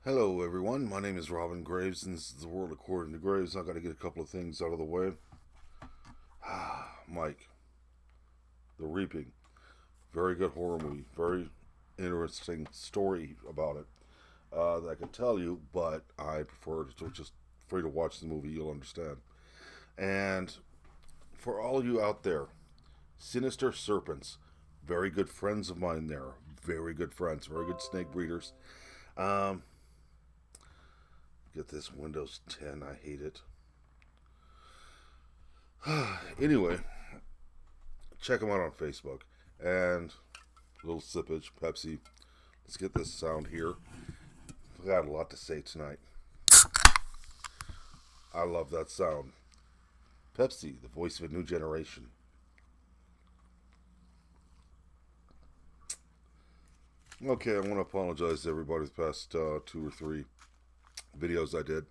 Hello, everyone. My name is Robin Graves, and this is the world according to Graves. I got to get a couple of things out of the way. Mike, The Reaping, very good horror movie, very interesting story about it that I could tell you, but I prefer to just for you to watch the movie. You'll understand. And for all you out there, Sinister Serpents, very good friends of mine there, very good friends, very good snake breeders. Um, get this Windows 10. I hate it. Anyway, check them out on Facebook. And a little sippage, Pepsi. Let's get this sound here. I got a lot to say tonight. I love that sound. Pepsi, the voice of a new generation. Okay, I want to apologize to everybody for the past two or three videos I did.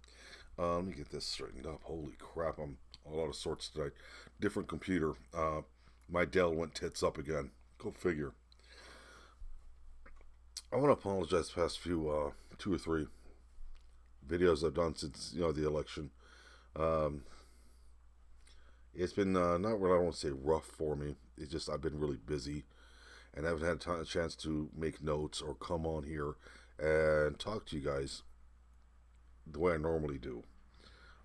Let me get this straightened up. Holy crap, I'm all out of sorts tonight. Different computer. My Dell went tits up again. Go figure. I want to apologize for the past few, two or three videos I've done since the election. Um, it's been not what I want to say rough for me. It's just I've been really busy and I haven't had a chance to make notes or come on here and talk to you guys the way I normally do.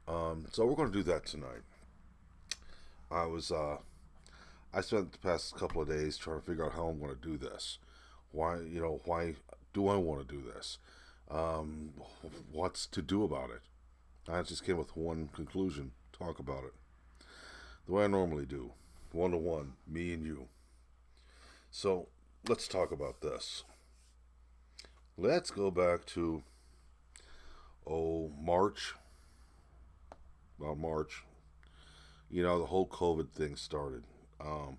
So we're going to do that tonight. I was I spent the past couple of days trying to figure out how I'm going to do this. Why do I want to do this? Um, what's to do about it? I just came with one conclusion: talk about it the way I normally do, one to one, me and you. So let's talk about this. Let's go back to March, about March. The whole COVID thing started. Um,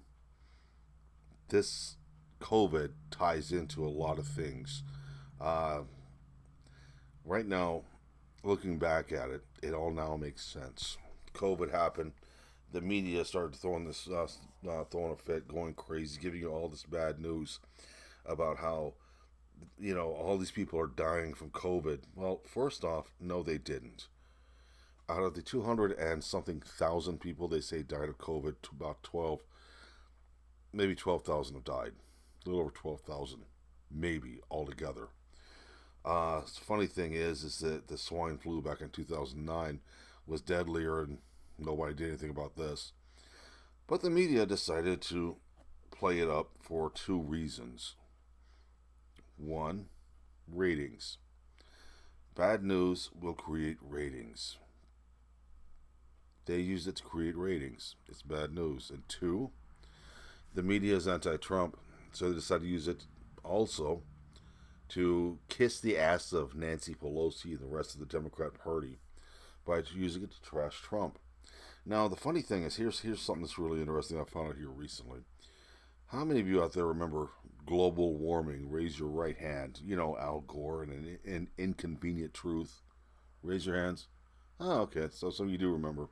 this COVID ties into a lot of things. Uh, right now, looking back at it, it all now makes sense. COVID happened. The media started throwing a fit, going crazy, giving you all this bad news about how all these people are dying from COVID. Well, first off, no, they didn't. Out of the 200 and something thousand people they say died of COVID, about 12, maybe 12,000 have died. A little over 12,000, maybe altogether. The funny thing is that the swine flu back in 2009 was deadlier, and nobody did anything about this. But the media decided to play it up for two reasons. One, ratings. Bad news will create ratings. They use it to create ratings. It's bad news. And two, the media is anti-Trump, so they decided to use it also to kiss the ass of Nancy Pelosi and the rest of the Democrat Party by using it to trash Trump. Now, the funny thing is, here's something that's really interesting I found out here recently. How many of you out there remember global warming? Raise your right hand. Al Gore and an inconvenient truth. Raise your hands. Oh, okay. So some of you do remember.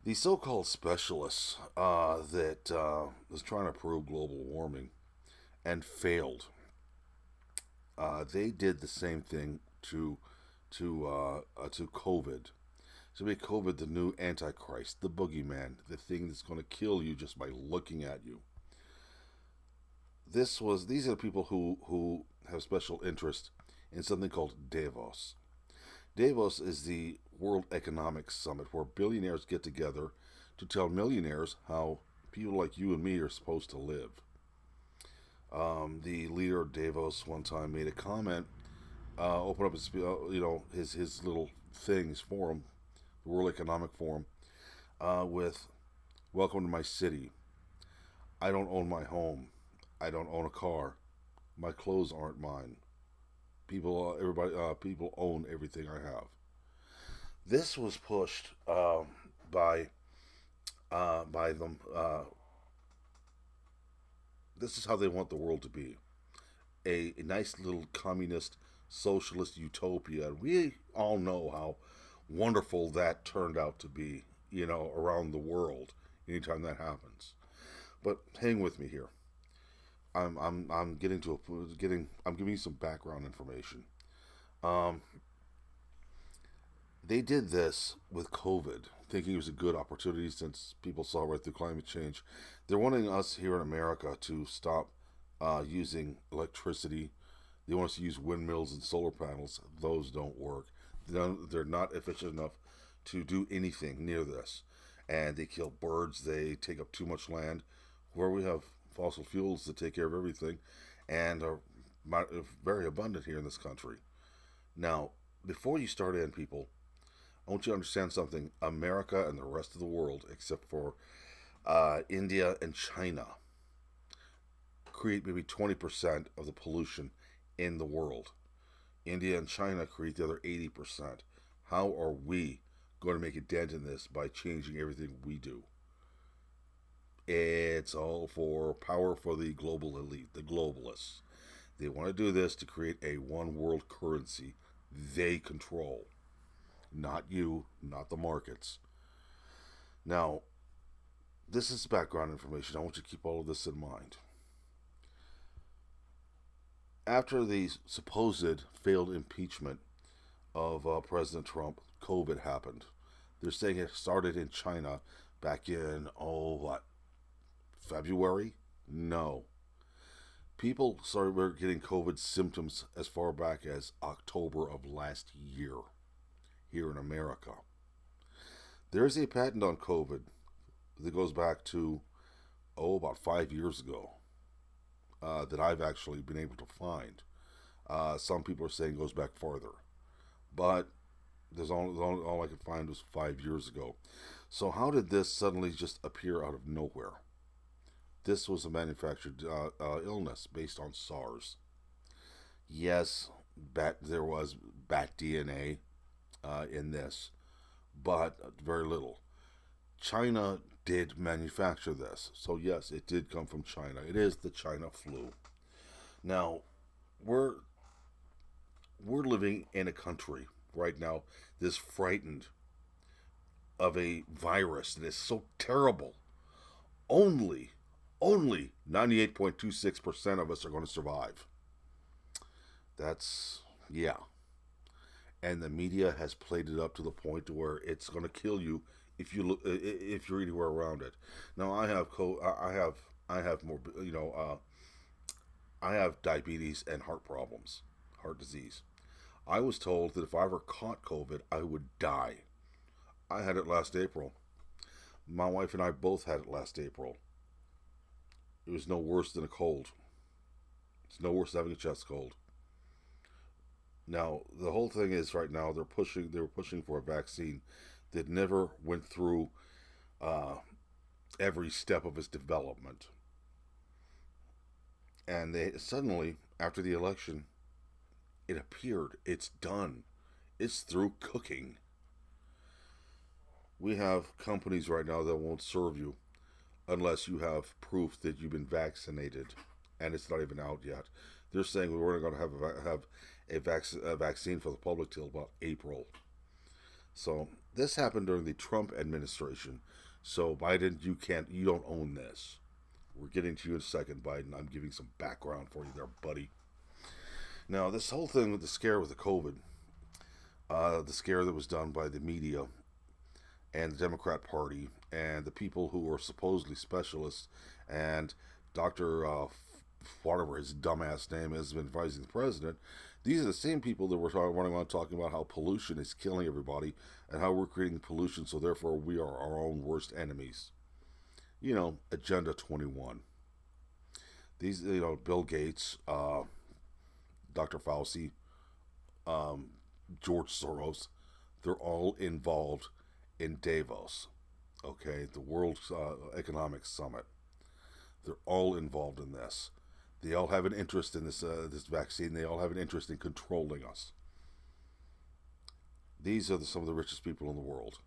The so-called specialists that was trying to prove global warming and failed. They did the same thing to COVID. So make COVID the new Antichrist, the boogeyman, the thing that's going to kill you just by looking at you. These are the people who have special interest in something called Davos. Davos is the World Economic Summit where billionaires get together to tell millionaires how people like you and me are supposed to live. The leader of Davos one time made a comment, opened up his little things forum, the World Economic Forum, with "Welcome to my city. I don't own my home. I don't own a car. My clothes aren't mine. People own everything I have." This was pushed by them. This is how they want the world to be: a nice little communist, socialist utopia. We all know how wonderful that turned out to be. Around the world, anytime that happens. But hang with me here. I'm getting to I'm giving you some background information. Um, they did this with COVID, thinking it was a good opportunity since people saw right through climate change. They're wanting us here in America to stop using electricity. They want us to use windmills and solar panels. Those don't work. They're not efficient enough to do anything near this. And they kill birds. They take up too much land. Where we have fossil fuels that take care of everything and are very abundant here in this country. Now, before you start in, people, I want you to understand something. America and the rest of the world, except for India and China, create maybe 20% of the pollution in the world. India and China create the other 80%. How are we going to make a dent in this by changing everything we do? It's all for power for the global elite, the globalists. They want to do this to create a one world currency they control. Not you, not the markets. Now, this is background information. I want you to keep all of this in mind. After the supposed failed impeachment of President Trump, COVID happened. They're saying it started in China back in, February? No. People started getting COVID symptoms as far back as October of last year here in America. There is a patent on COVID that goes back to, about 5 years ago that I've actually been able to find. Some people are saying it goes back farther. But all I could find was 5 years ago. So how did this suddenly just appear out of nowhere? This was a manufactured illness based on SARS. Yes, there was bat DNA in this, but very little. China did manufacture this, so yes, it did come from China. It is the China flu. Now, we're living in a country right now that's frightened of a virus that is so terrible. Only 98.26% of us are going to survive. That's, yeah. And the media has played it up to the point to where it's going to kill you if you're anywhere around it. Now I have more, I have diabetes and heart problems, heart disease. I was told that if I ever caught COVID, I would die. I had it last April. My wife and I both had it last April. It was no worse than a cold. It's no worse than having a chest cold. Now, the whole thing is right now they were pushing for a vaccine that never went through every step of its development. And they suddenly, after the election, it appeared. It's done. It's through cooking. We have companies right now that won't serve you unless you have proof that you've been vaccinated, and it's not even out yet. They're saying we weren't going to have a vaccine for the public till about April. So this happened during the Trump administration. So Biden, you don't own this. We're getting to you in a second, Biden. I'm giving some background for you there, buddy. Now, this whole thing with the scare with the COVID, the scare that was done by the media and the Democrat Party and the people who were supposedly specialists and Dr. Whatever his dumbass name has been advising the president, these are the same people that were running around talking about how pollution is killing everybody and how we're creating pollution, so therefore we are our own worst enemies. Agenda 21. These, Bill Gates, Dr. Fauci, George Soros, they're all involved in Davos, okay, the World Economic Summit. They're all involved in this. They all have an interest in this vaccine. They all have an interest in controlling us. These are some of the richest people in the world.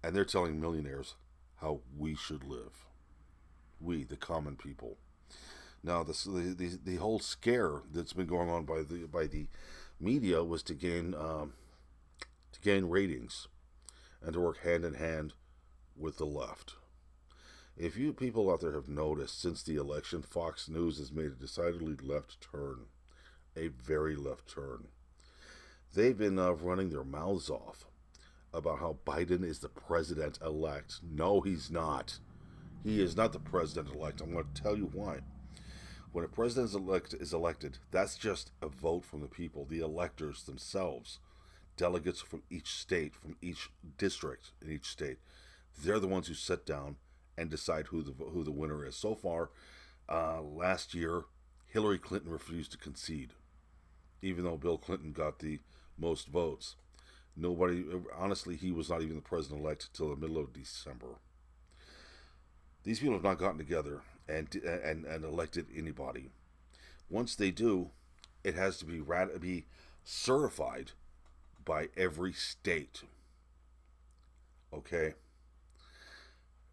And they're telling millionaires how we should live. We, the common people. Now, the whole scare that's been going on by the media was to gain ratings and to work hand in hand with the left. If you people out there have noticed, since the election, Fox News has made a decidedly left turn, a very left turn. They've been running their mouths off about how Biden is the president elect. No, he's not. He is not the president elect. I'm going to tell you why. When a president is elected, that's just a vote from the people, the electors themselves, delegates from each state, from each district in each state. They're the ones who sit down and decide who the winner is. So far, last year, Hillary Clinton refused to concede, even though Bill Clinton got the most votes. Nobody, honestly, he was not even the president elect till the middle of December. These people have not gotten together and elected anybody. Once they do, it has to be certified by every state. Okay.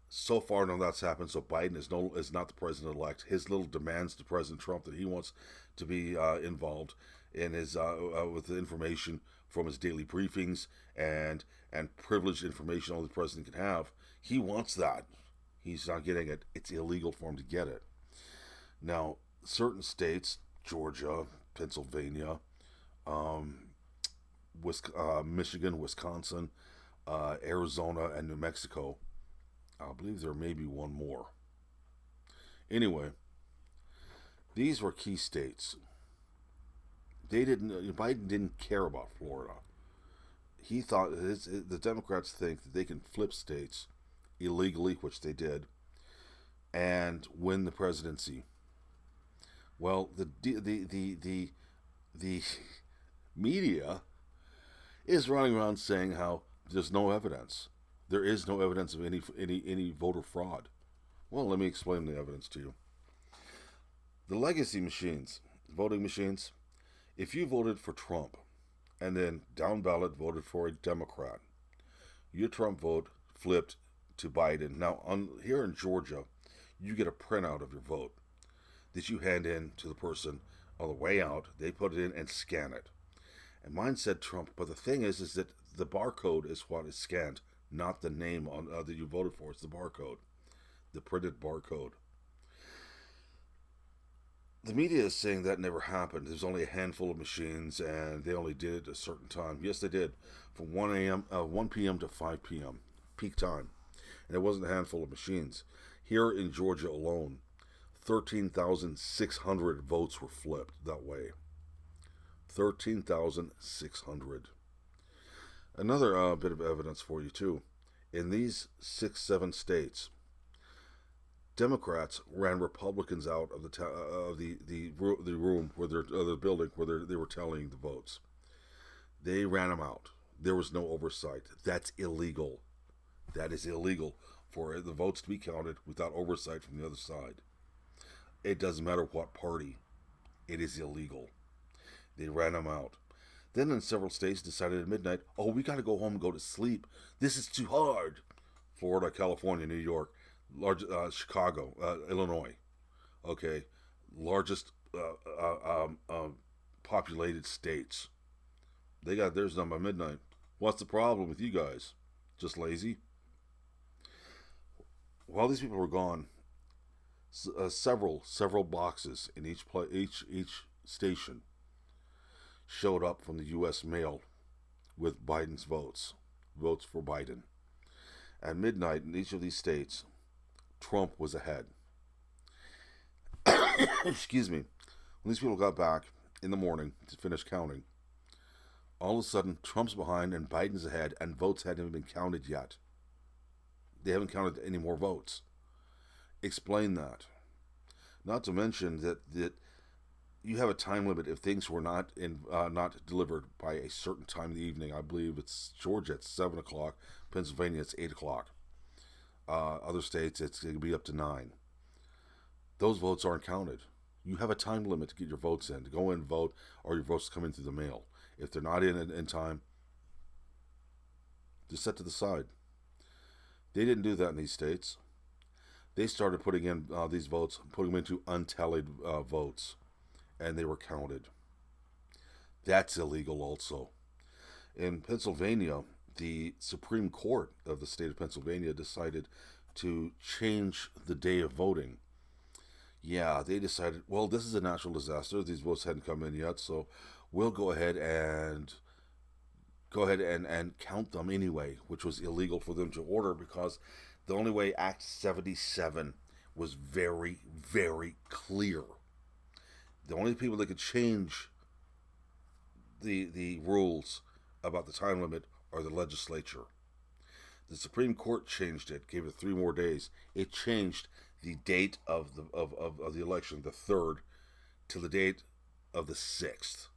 So far, none of that's happened. So Biden is not the president elect. His little demands to President Trump that he wants to be involved in his with the information from his daily briefings and privileged information only the president can have. He wants that. He's not getting it. It's illegal for him to get it. Now, certain states, Georgia, Pennsylvania, Michigan, Wisconsin, Arizona, and New Mexico. I believe there may be one more. Anyway, these were key states. Biden didn't care about Florida. He thought the Democrats think that they can flip states illegally, which they did, and win the presidency. Well, the media is running around saying how there's no evidence. There is no evidence of any voter fraud. Well, let me explain the evidence to you. The legacy machines, voting machines, if you voted for Trump and then down ballot voted for a Democrat, your Trump vote flipped to Biden. Now, here in Georgia, you get a printout of your vote that you hand in to the person on the way out. They put it in and scan it. And mine said Trump, but the thing is that the barcode is what is scanned, not the name on that you voted for. It's the barcode, the printed barcode. The media is saying that never happened. There's only a handful of machines, and they only did it at a certain time. Yes, they did, from 1 p.m. to 5 p.m. peak time, and it wasn't a handful of machines. Here in Georgia alone, 13,600 votes were flipped that way. 13,600. Another bit of evidence for you too. In these 6-7 states, Democrats ran Republicans out of the room where the building where they were tallying the votes. They ran them out. There was no oversight. That's illegal. That is illegal for the votes to be counted without oversight from the other side. It doesn't matter what party. It is illegal. They ran them out. Then in several states decided at midnight, oh, we got to go home and go to sleep. This is too hard. Florida, California, New York, Chicago, Illinois. Okay, largest populated states. They got theirs done by midnight. What's the problem with you guys? Just lazy? While these people were gone, several boxes in each station showed up from the U.S. mail with Biden's votes for Biden. At midnight in each of these states, Trump was ahead. Excuse me. When these people got back in the morning to finish counting, all of a sudden Trump's behind and Biden's ahead, and votes hadn't even been counted yet. They haven't counted any more votes. Explain that. Not to mention that you have a time limit if things were not delivered by a certain time in the evening. I believe it's Georgia at 7 o'clock, Pennsylvania it's 8 o'clock. Other states it can be up to 9. Those votes aren't counted. You have a time limit to get your votes in, to go in and vote, or your votes come in through the mail. If they're not in time, they're set to the side. They didn't do that in these states. They started putting in these votes, putting them into untallied votes, and they were counted. That's illegal also. In Pennsylvania, the Supreme Court of the state of Pennsylvania decided to change the day of voting. Yeah, they decided, well, this is a natural disaster. These votes hadn't come in yet, so we'll go ahead and count them anyway, which was illegal for them to order because the only way Act 77 was very, very clear. The only people that could change the rules about the time limit are the legislature. The Supreme Court changed it, gave it 3 more days. It changed the date of the election, the 3rd, to the date of the 6th,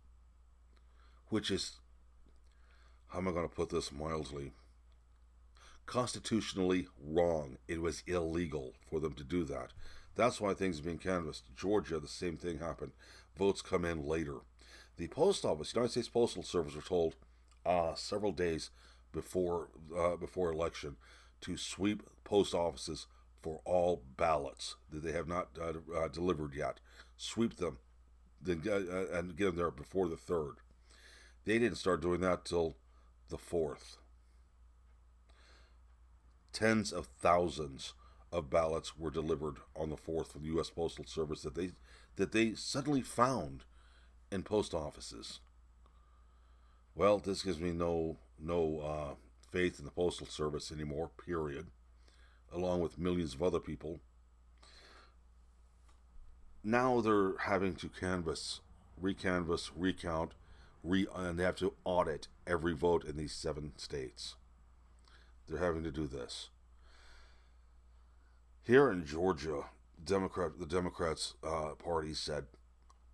which is, how am I going to put this mildly, constitutionally wrong. It was illegal for them to do that. That's why things are being canvassed. Georgia, the same thing happened. Votes come in later. The post office, United States Postal Service, were told several days before election to sweep post offices for all ballots that they have not delivered yet. Sweep them, then and get them there before the 3rd. They didn't start doing that till the 4th. Tens of thousands of ballots were delivered on the 4th from the U.S. Postal Service that they suddenly found in post offices. Well, this gives me no faith in the Postal Service anymore, period, along with millions of other people. Now they're having to recanvass, recount, and they have to audit every vote in these 7 states. They're having to do this. Here in Georgia, the Democrats party said,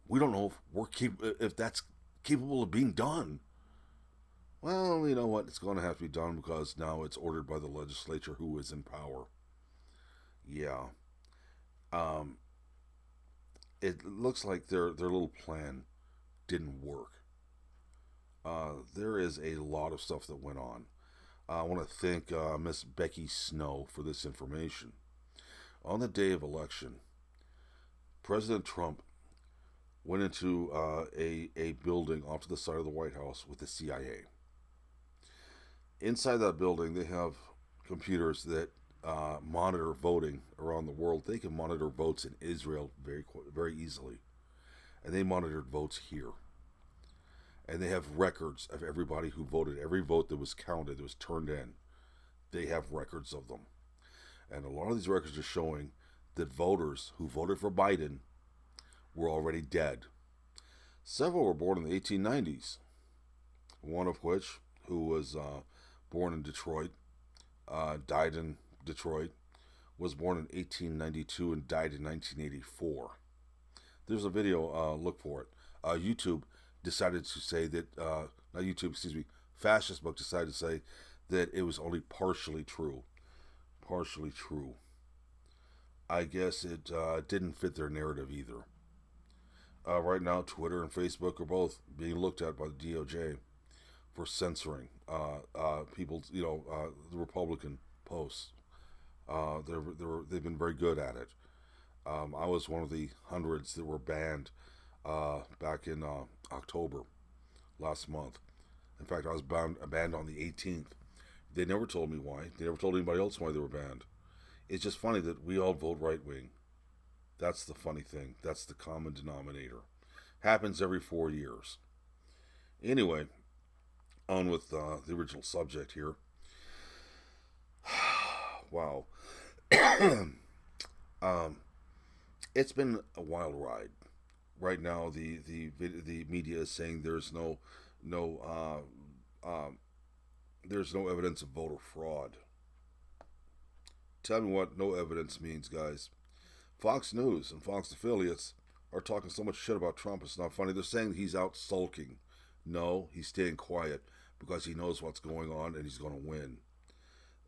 we don't know if that's capable of being done. Well, you know what? It's going to have to be done because now it's ordered by the legislature who is in power. Yeah. It looks like their little plan didn't work. There is a lot of stuff that went on. I want to thank Miss Becky Snow for this information. On the day of election, President Trump went into a building off to the side of the White House with the CIA. Inside that building, they have computers that monitor voting around the world. They can monitor votes in Israel very easily. And they monitored votes here. And they have records of everybody who voted. Every vote that was counted, that was turned in, they have records of them. And a lot of these records are showing that voters who voted for Biden were already dead. Several were born in the 1890s. One of which, who was born in Detroit, died in Detroit, was born in 1892 and died in 1984. There's a video, look for it. YouTube decided to say that, not YouTube, excuse me, Fascist Book decided to say that it was only partially true. Partially true. I guess it didn't fit their narrative either. Right now, Twitter and Facebook are both being looked at by the DOJ for censoring people, the Republican posts. They've been very good at it. I was one of the hundreds that were banned back in October last month. In fact, I was banned on the 18th. They never told me why. They never told anybody else why they were banned. It's just funny that we all vote right wing. That's the funny thing. That's the common denominator. Happens every 4 years. Anyway, on with the original subject here. Wow. It's been a wild ride. Right now, the media is saying there's no evidence of voter fraud. Tell me what no evidence means, guys. Fox News and Fox affiliates are talking so much shit about Trump, it's not funny. They're saying he's out sulking. No, he's staying quiet because he knows what's going on and he's going to win.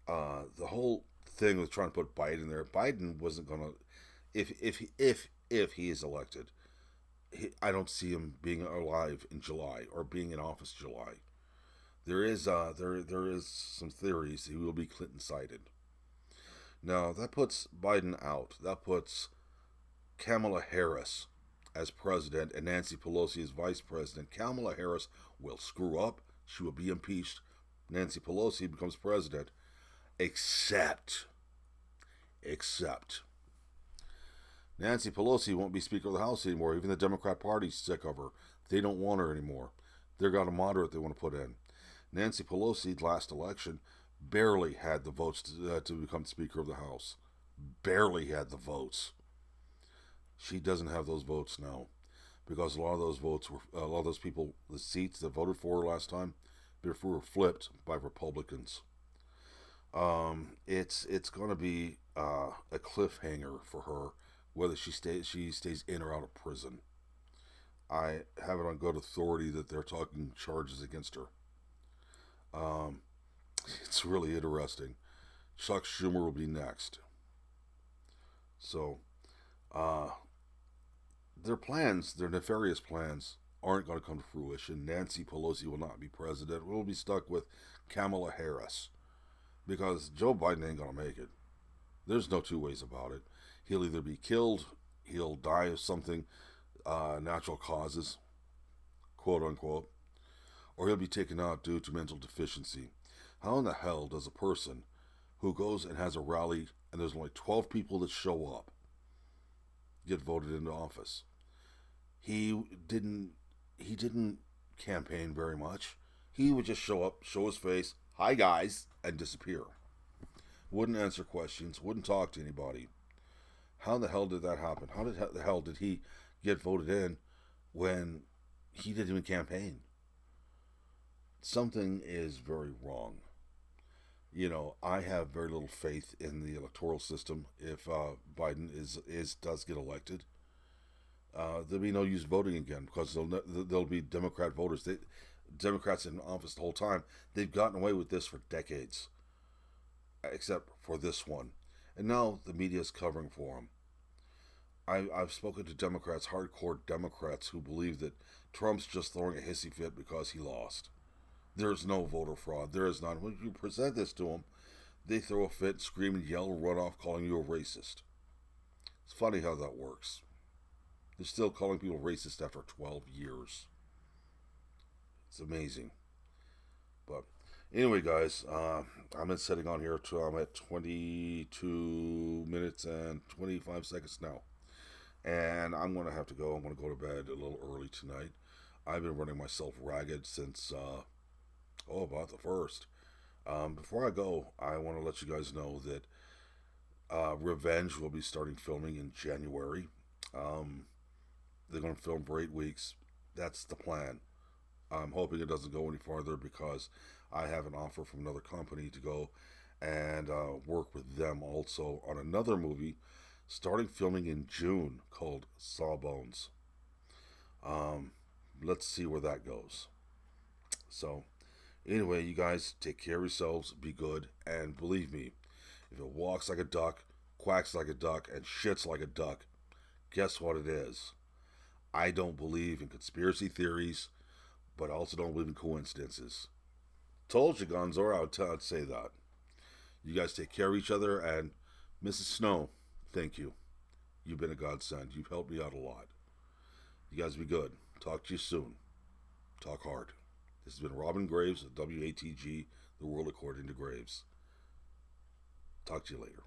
The whole thing with trying to put Biden there, Biden wasn't going to, if he is elected, I don't see him being alive in July or being in office July. There is some theories he will be Clinton-sided. Now, that puts Biden out. That puts Kamala Harris as president and Nancy Pelosi as vice president. Kamala Harris will screw up. She will be impeached. Nancy Pelosi becomes president. Except Except Nancy Pelosi won't be Speaker of the House anymore. Even the Democrat Party's sick of her. They don't want her anymore. They've got a moderate they want to put in. Nancy Pelosi, last election, barely had the votes to become Speaker of the House. Barely had the votes. She doesn't have those votes now, because a lot of those votes were, a lot of those people, the seats that voted for her last time, were flipped by Republicans. It's going to be a cliffhanger for her, whether she stays in or out of prison. I have it on good authority that they're talking charges against her. Um, it's really interesting. Chuck Schumer will be next. So, uh, their plans, their nefarious plans, aren't going to come to fruition. Nancy Pelosi will not be president. We'll be stuck with Kamala Harris, because Joe Biden ain't going to make it. There's no two ways about it. He'll either be killed, he'll die of something, natural causes, quote unquote, or he'll be taken out due to mental deficiency. How in the hell does a person who goes and has a rally and there's only 12 people that show up get voted into office? He didn't campaign very much. He would just show up, show his face, hi guys, and disappear. Wouldn't answer questions, wouldn't talk to anybody. How the hell did that happen? How the hell did he get voted in when he didn't even campaign? Something is very wrong. You know, I have very little faith in the electoral system. If Biden does get elected, there'll be no use voting again, because there'll be Democrat voters. Democrats in office the whole time. They've gotten away with this for decades, except for this one. And now the media is covering for him. I've spoken to Democrats, hardcore Democrats, who believe that Trump's just throwing a hissy fit because he lost. There's no voter fraud. There is none. When you present this to them, they throw a fit, scream and yell, run off calling you a racist. It's funny how that works. They're still calling people racist after 12 years. It's amazing. But anyway, guys, I'm sitting on here till I'm at 22 minutes and 25 seconds now. And I'm going to have to go. I'm going to go to bed a little early tonight. I've been running myself ragged since, about the first. Before I go, I want to let you guys know that Revenge will be starting filming in January. They're going to film for 8 weeks. That's the plan. I'm hoping it doesn't go any farther, because I have an offer from another company to go and work with them also on another movie starting filming in June called Sawbones. Let's see where that goes. So, anyway, you guys take care of yourselves, be good, and believe me, if it walks like a duck, quacks like a duck, and shits like a duck, guess what it is? I don't believe in conspiracy theories, but I also don't believe in coincidences. Told you, Gonzor, I'd say that. You guys take care of each other, and Mrs. Snow, thank you. You've been a godsend. You've helped me out a lot. You guys be good. Talk to you soon. Talk hard. This has been Robin Graves of WATG, The World According to Graves. Talk to you later.